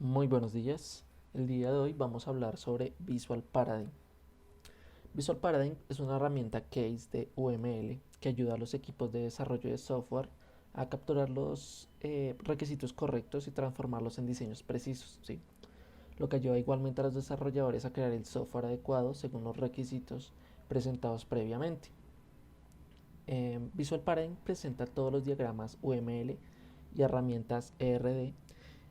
Muy buenos días. El día de hoy vamos a hablar sobre Visual Paradigm. Visual Paradigm es una herramienta case de UML que ayuda a los equipos de desarrollo de software a capturar los requisitos correctos y transformarlos en diseños precisos, ¿sí? Lo que ayuda igualmente a los desarrolladores a crear el software adecuado según los requisitos presentados previamente. Visual Paradigm presenta todos los diagramas UML y herramientas ERD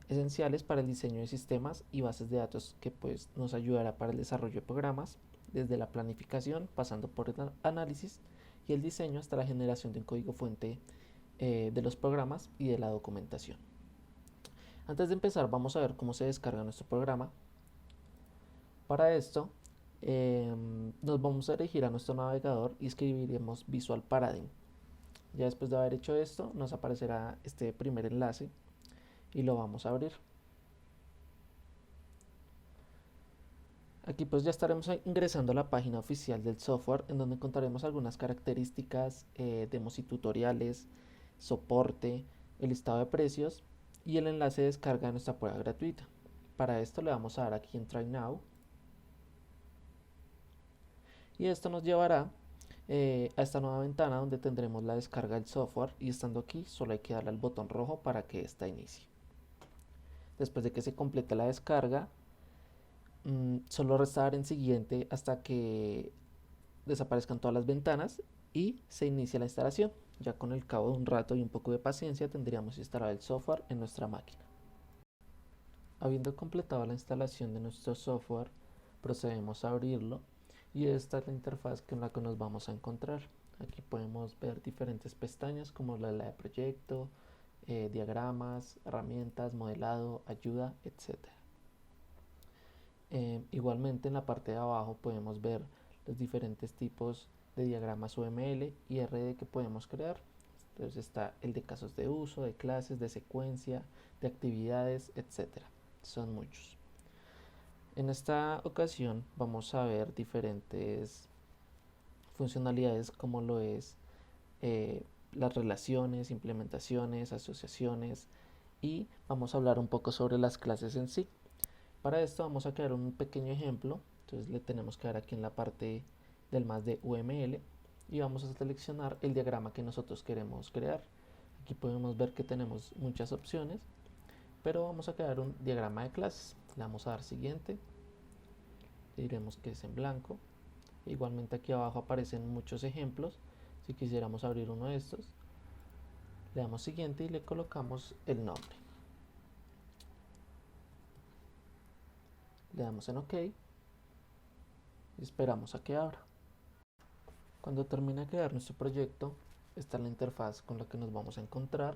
esenciales para el diseño de sistemas y bases de datos que pues nos ayudará para el desarrollo de programas, desde la planificación, pasando por el análisis y el diseño hasta la generación de un código fuente de los programas y de la documentación. Antes de empezar vamos a ver cómo se descarga nuestro programa. Para esto nos vamos a dirigir a nuestro navegador y escribiremos Visual Paradigm. Ya después de haber hecho esto nos aparecerá este primer enlace y lo vamos a abrir. Aquí pues ya estaremos ingresando a la página oficial del software en donde encontraremos algunas características, demos y tutoriales, soporte, el listado de precios y el enlace de descarga de nuestra prueba gratuita. Para esto le vamos a dar aquí en Try Now y esto nos llevará a esta nueva ventana donde tendremos la descarga del software y estando aquí solo hay que darle al botón rojo para que esta inicie. Después de que se complete la descarga, solo resta dar en siguiente hasta que desaparezcan todas las ventanas y se inicia la instalación. Ya con el cabo de un rato y un poco de paciencia tendríamos instalado el software en nuestra máquina. Habiendo completado la instalación de nuestro software, procedemos a abrirlo y esta es la interfaz con la que nos vamos a encontrar. Aquí podemos ver diferentes pestañas como la de proyecto, diagramas, herramientas, modelado, ayuda, etc. Igualmente en la parte de abajo podemos ver los diferentes tipos de diagramas UML y RD que podemos crear. Entonces está el de casos de uso, de clases, de secuencia, de actividades, etcétera. Son muchos. En esta ocasión vamos a ver diferentes funcionalidades como lo es eh, las relaciones, implementaciones, asociaciones y vamos a hablar un poco sobre las clases en sí. Para esto vamos a crear un pequeño ejemplo. Entonces le tenemos que dar aquí en la parte del más de UML y vamos a seleccionar el diagrama que nosotros queremos crear. Aquí podemos ver que tenemos muchas opciones, pero vamos a crear un diagrama de clases. Le vamos a dar siguiente, le diremos que es en blanco. Igualmente aquí abajo aparecen muchos ejemplos. Si quisiéramos abrir uno de estos, le damos siguiente y le colocamos el nombre. Le damos en OK y esperamos a que abra. Cuando termine de crear nuestro proyecto, está la interfaz con la que nos vamos a encontrar.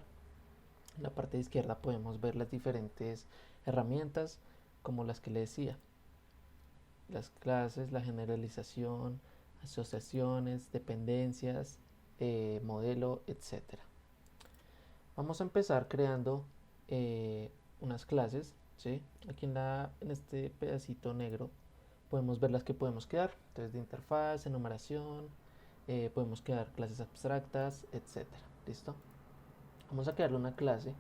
En la parte de izquierda podemos ver las diferentes herramientas, como las que le decía. Las clases, la generalización, asociaciones, dependencias, modelo, etc. Vamos a empezar creando unas clases, ¿sí? Aquí en este pedacito negro podemos ver las que podemos crear. Entonces de interfaz, enumeración, podemos crear clases abstractas, etcétera. ¿Listo? Vamos a crearle una clase.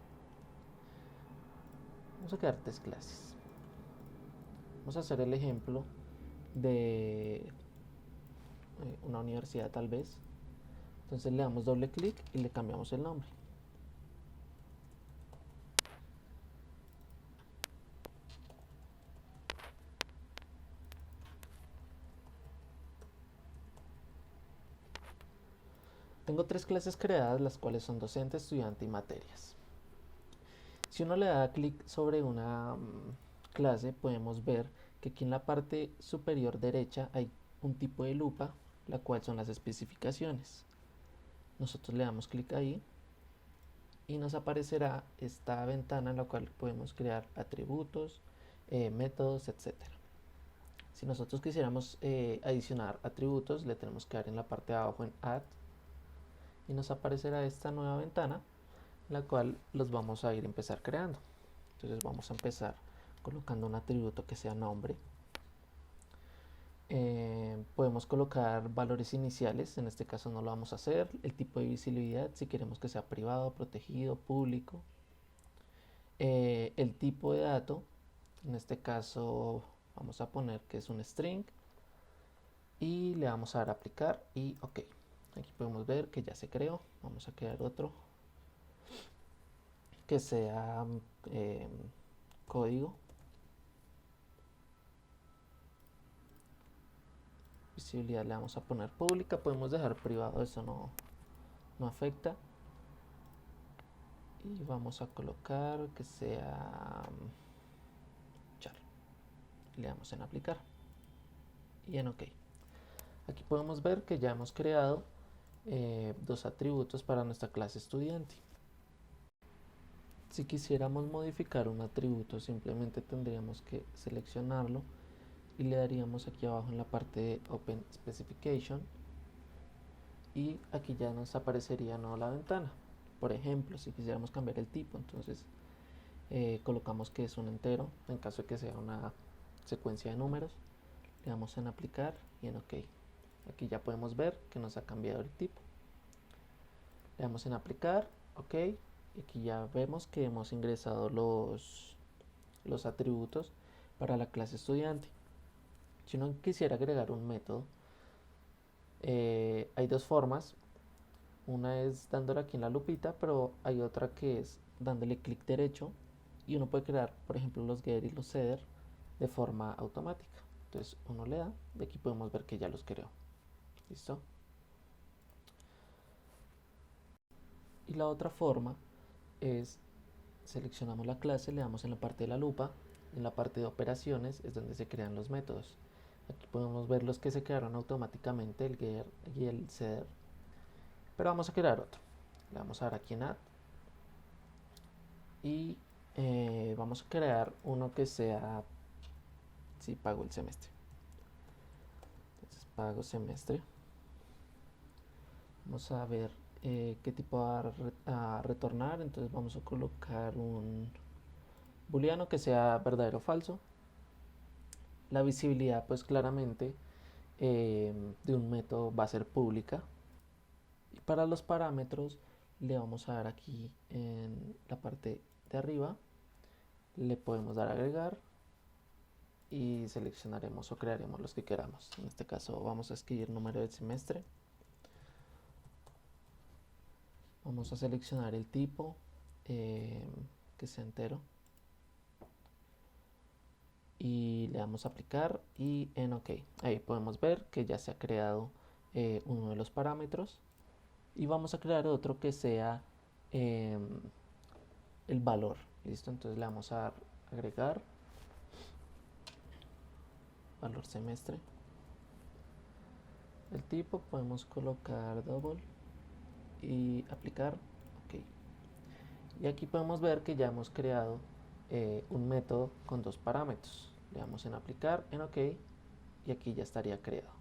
Vamos a crear tres clases. Vamos a hacer el ejemplo de una universidad tal vez. Entonces le damos doble clic y le cambiamos el nombre. Tengo tres clases creadas, las cuales son docente, estudiante y materias. Si uno le da clic sobre una clase, podemos ver que aquí en la parte superior derecha hay un tipo de lupa, la cual son las especificaciones. Nosotros le damos clic ahí y nos aparecerá esta ventana en la cual podemos crear atributos, métodos, etcétera. Si nosotros quisiéramos adicionar atributos, le tenemos que dar en la parte de abajo en Add y nos aparecerá esta nueva ventana en la cual los vamos a ir a empezar creando. Entonces vamos a empezar colocando un atributo que sea nombre. Podemos colocar valores iniciales, en este caso no lo vamos a hacer. El tipo de visibilidad, si queremos que sea privado, protegido, público. El tipo de dato, En este caso vamos a poner que es un string y le vamos a dar a aplicar y ok. Aquí podemos ver que ya se creó. Vamos a crear otro que sea código. Visibilidad le vamos a poner pública, podemos dejar privado, eso no afecta. Y vamos a colocar que sea char. Le damos en aplicar y en ok. Aquí podemos ver que ya hemos creado dos atributos para nuestra clase estudiante. Si quisiéramos modificar un atributo, simplemente tendríamos que seleccionarlo y le daríamos aquí abajo en la parte de Open Specification y aquí ya nos aparecería no la ventana. Por ejemplo, si quisiéramos cambiar el tipo, entonces colocamos que es un entero en caso de que sea una secuencia de números, le damos en aplicar y en ok. Aquí ya podemos ver que nos ha cambiado el tipo, le damos en aplicar, ok, y aquí ya vemos que hemos ingresado los atributos para la clase estudiante. Si uno quisiera agregar un método, hay dos formas. Una es dándole aquí en la lupita, pero hay otra que es dándole clic derecho y uno puede crear, por ejemplo, los getter y los setter de forma automática. Entonces uno le da y aquí podemos ver que ya los creó. ¿Listo? Y la otra forma es seleccionamos la clase, le damos en la parte de la lupa, en la parte de operaciones es donde se crean los métodos. Aquí podemos ver los que se crearon automáticamente, el getter y el setter. Pero vamos a crear otro. Le vamos a dar aquí en add y vamos a crear uno que sea si pago el semestre. Entonces pago semestre. Vamos a ver qué tipo va a retornar. Entonces vamos a colocar un booleano que sea verdadero o falso. La visibilidad pues claramente de un método va a ser pública. Y para los parámetros le vamos a dar aquí en la parte de arriba. Le podemos dar a agregar y seleccionaremos o crearemos los que queramos. En este caso vamos a escribir número del semestre. Vamos a seleccionar el tipo que sea entero y le damos a aplicar y en ok. Ahí podemos ver que ya se ha creado uno de los parámetros y vamos a crear otro que sea el valor. Listo, entonces le vamos a dar agregar valor semestre. El tipo podemos colocar double y aplicar ok. Y aquí podemos ver que ya hemos creado un método con dos parámetros. Le damos en aplicar, en ok y aquí ya estaría creado.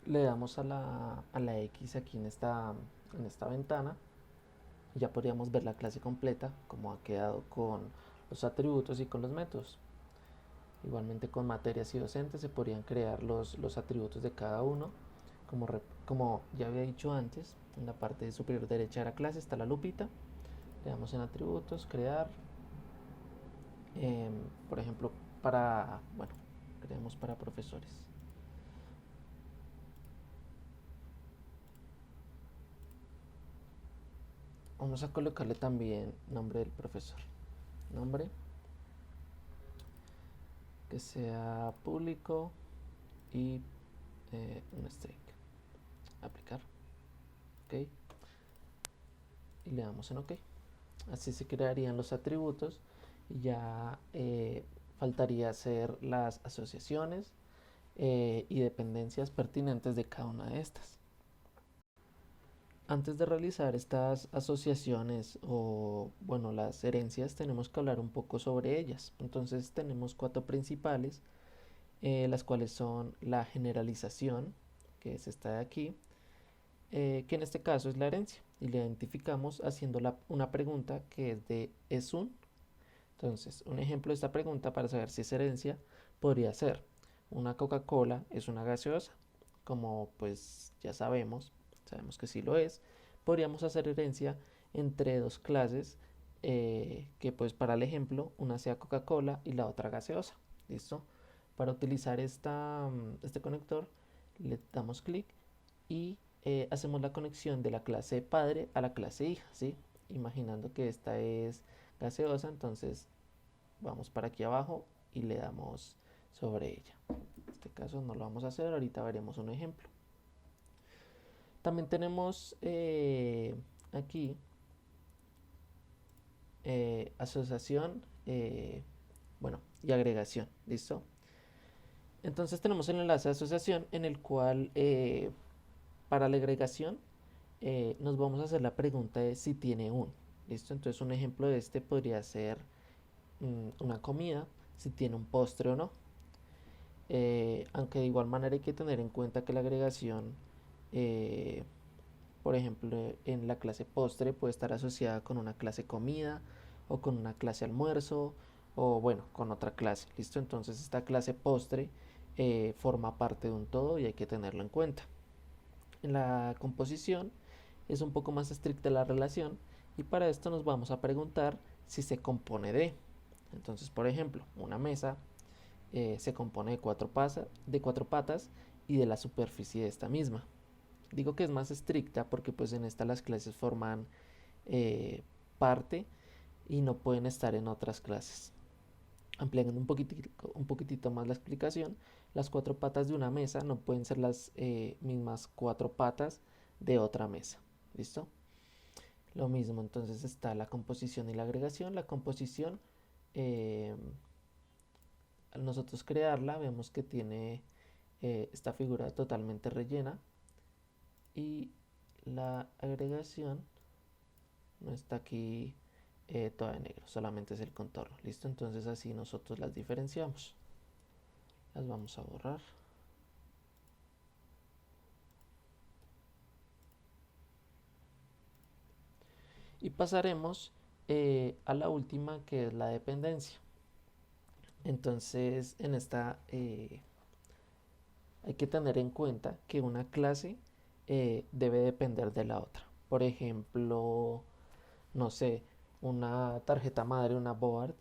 Le damos a la X aquí en esta ventana y ya podríamos ver la clase completa como ha quedado con los atributos y con los métodos. Igualmente con materias y docentes se podrían crear los atributos de cada uno. Como ya había dicho antes, en la parte superior derecha de la clase está la lupita. Le damos en atributos, crear. Por ejemplo, creemos para profesores. Vamos a colocarle también nombre del profesor. Nombre que sea público y un string. Aplicar. Ok. Y le damos en ok. Así se crearían los atributos y ya faltaría hacer las asociaciones y dependencias pertinentes de cada una de estas. Antes de realizar estas asociaciones o bueno las herencias tenemos que hablar un poco sobre ellas. Entonces tenemos cuatro principales, las cuales son la generalización, que es esta de aquí, que en este caso es la herencia y la identificamos haciendo una pregunta que es de ¿es un? Entonces, un ejemplo de esta pregunta para saber si es herencia podría ser: una Coca-Cola es una gaseosa. Como pues ya sabemos que sí lo es, podríamos hacer herencia entre dos clases que pues para el ejemplo, una sea Coca-Cola y la otra gaseosa. ¿Listo? Para utilizar este conector, le damos clic y hacemos la conexión de la clase padre a la clase hija, ¿sí? Imaginando que esta es gaseosa, entonces vamos para aquí abajo y le damos sobre ella. En este caso no lo vamos a hacer, ahorita veremos un ejemplo. También tenemos aquí asociación, bueno, y agregación, ¿listo? Entonces tenemos el enlace de asociación en el cual para la agregación nos vamos a hacer la pregunta de si tiene un, ¿listo? Entonces un ejemplo de este podría ser una comida, si tiene un postre o no. Aunque de igual manera hay que tener en cuenta que la agregación, eh, por ejemplo, en la clase postre puede estar asociada con una clase comida o con una clase almuerzo o bueno, con otra clase, ¿listo? Entonces esta clase postre forma parte de un todo y hay que tenerlo en cuenta. En la composición es un poco más estricta la relación y para esto nos vamos a preguntar si se compone de. Entonces, por ejemplo, una mesa se compone de cuatro patas y de la superficie de esta misma. Digo que es más estricta porque pues en esta las clases forman parte y no pueden estar en otras clases. Ampliando un poquitito más la explicación, las cuatro patas de una mesa no pueden ser las mismas cuatro patas de otra mesa. ¿Listo? Lo mismo, entonces está la composición y la agregación. La composición, eh, al nosotros crearla, vemos que tiene esta figura totalmente rellena y la agregación no está aquí toda de negro, solamente es el contorno. ¿Listo? Entonces así nosotros las diferenciamos. Las vamos a borrar. Y pasaremos a la última, que es la dependencia. Entonces en esta hay que tener en cuenta que una clase debe depender de la otra. Por ejemplo, no sé, una tarjeta madre, una board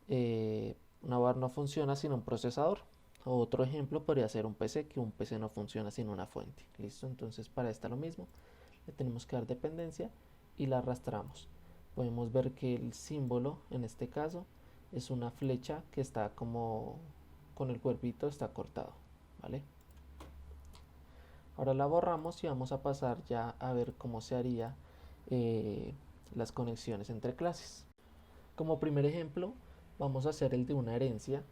no funciona sin un procesador. Otro ejemplo podría ser un PC, que un PC no funciona sin una fuente. ¿Listo? Entonces para esta lo mismo, le tenemos que dar dependencia y la arrastramos. Podemos ver que el símbolo, en este caso, es una flecha que está como con el cuerpito, está cortado. ¿Vale? Ahora la borramos y vamos a pasar ya a ver cómo se haría las conexiones entre clases. Como primer ejemplo, vamos a hacer el de una herencia.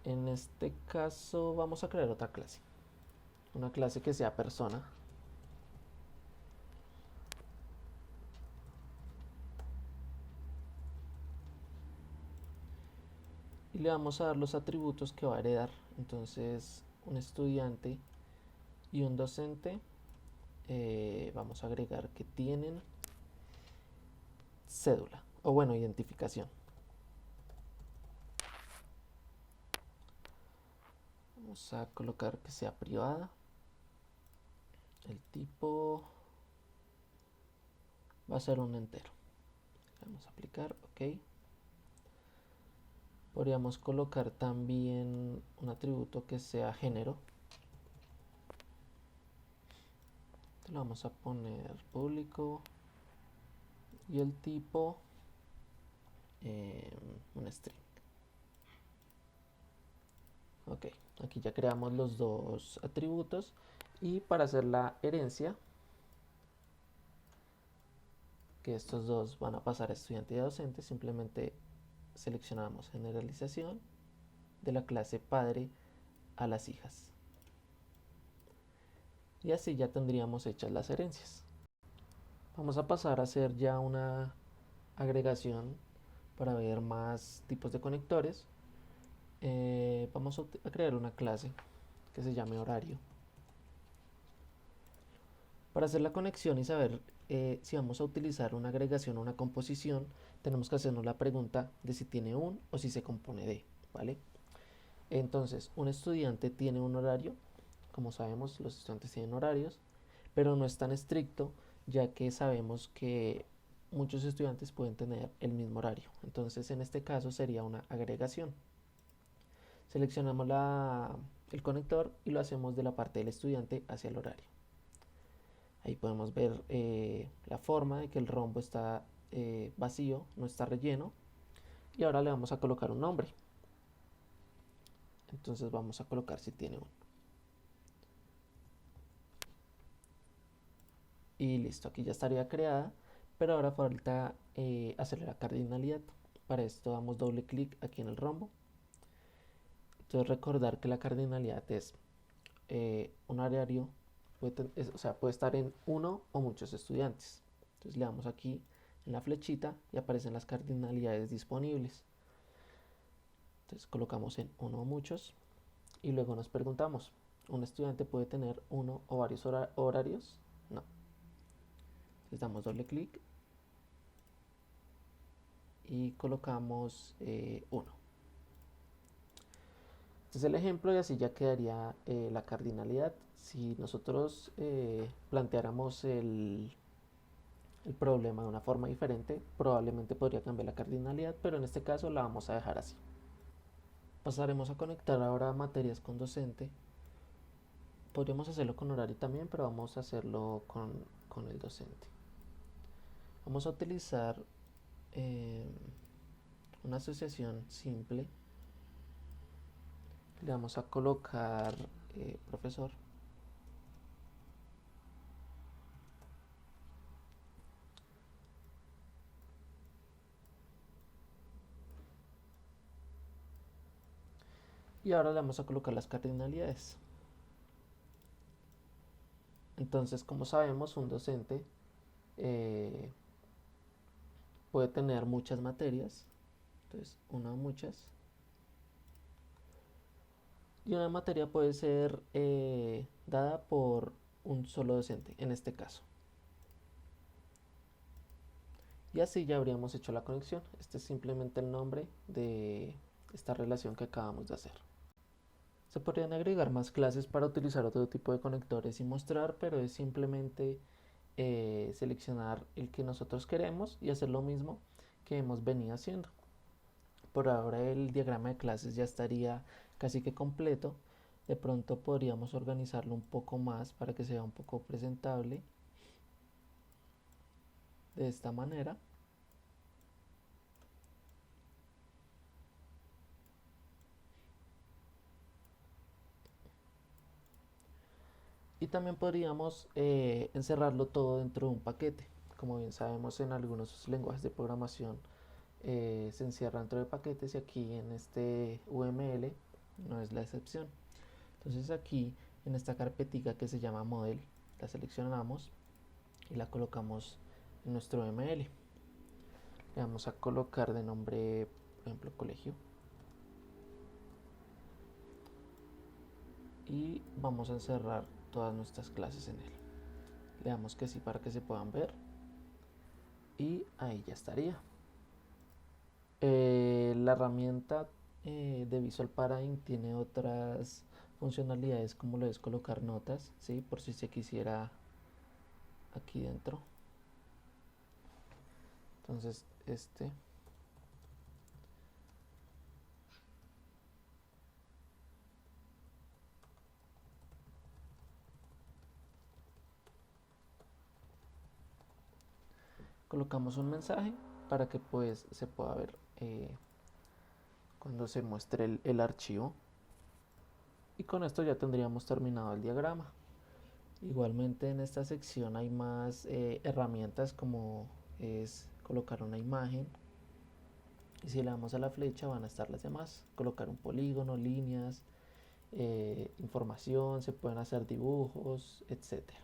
En este caso vamos a crear otra clase. Una clase que sea persona. Y le vamos a dar los atributos que va a heredar. Entonces, un estudiante y un docente, vamos a agregar que tienen cédula, o bueno, identificación. Vamos a colocar que sea privada. El tipo va a ser un entero. Vamos a aplicar, ok. Podríamos colocar también un atributo que sea género. Lo vamos a poner público y el tipo un string. Ok, aquí ya creamos los dos atributos y para hacer la herencia, que estos dos van a pasar a estudiante y a docente, simplemente seleccionamos generalización de la clase padre a las hijas. Y así ya tendríamos hechas las herencias. Vamos a pasar a hacer ya una agregación para ver más tipos de conectores. Vamos a crear una clase que se llame horario. Para hacer la conexión y saber si vamos a utilizar una agregación o una composición, tenemos que hacernos la pregunta de si tiene un o si se compone de, ¿vale? Entonces, un estudiante tiene un horario, como sabemos, los estudiantes tienen horarios, pero no es tan estricto, ya que sabemos que muchos estudiantes pueden tener el mismo horario. Entonces en este caso sería una agregación. Seleccionamos el conector y lo hacemos de la parte del estudiante hacia el horario. Ahí podemos ver la forma de que el rombo está vacío, no está relleno. Y ahora le vamos a colocar un nombre. Entonces vamos a colocar si tiene uno. Y listo, aquí ya estaría creada, pero ahora falta hacerle la cardinalidad. Para esto damos doble clic aquí en el rombo. Entonces recordar que la cardinalidad es un horario, puede estar en uno o muchos estudiantes. Entonces le damos aquí en la flechita y aparecen las cardinalidades disponibles. Entonces colocamos en uno o muchos y luego nos preguntamos, ¿un estudiante puede tener uno o varios horarios? No. Les damos doble clic y colocamos 1. Este es el ejemplo y así ya quedaría la cardinalidad. Si nosotros planteáramos el problema de una forma diferente, probablemente podría cambiar la cardinalidad, pero en este caso la vamos a dejar así. Pasaremos a conectar ahora materias con docente. Podríamos hacerlo con horario también, pero vamos a hacerlo con el docente. Vamos a utilizar una asociación simple. Le vamos a colocar profesor. Y ahora le vamos a colocar las cardinalidades. Entonces, como sabemos, un docente puede tener muchas materias. Entonces, una o muchas. Y una materia puede ser dada por un solo docente, en este caso. Y así ya habríamos hecho la conexión. Este es simplemente el nombre de esta relación que acabamos de hacer. Se podrían agregar más clases para utilizar otro tipo de conectores y mostrar, pero es simplemente seleccionar el que nosotros queremos y hacer lo mismo que hemos venido haciendo. Por ahora el diagrama de clases ya estaría casi que completo. De pronto podríamos organizarlo un poco más para que sea un poco presentable de esta manera. Y también podríamos encerrarlo todo dentro de un paquete. Como bien sabemos, en algunos lenguajes de programación se encierra dentro de paquetes y aquí en este UML no es la excepción. Entonces aquí en esta carpetita que se llama model la seleccionamos y la colocamos en nuestro UML. Le vamos a colocar de nombre, por ejemplo, colegio. Y vamos a encerrar todas nuestras clases en él. Le damos que sí para que se puedan ver. Y ahí ya estaría. La herramienta de Visual Paradigm tiene otras funcionalidades como lo es colocar notas, ¿sí? Por si se quisiera aquí dentro. Entonces colocamos un mensaje para que pues se pueda ver cuando se muestre el archivo. Y con esto ya tendríamos terminado el diagrama. Igualmente en esta sección hay más herramientas como es colocar una imagen. Y si le damos a la flecha van a estar las demás. Colocar un polígono, líneas, información, se pueden hacer dibujos, etcétera.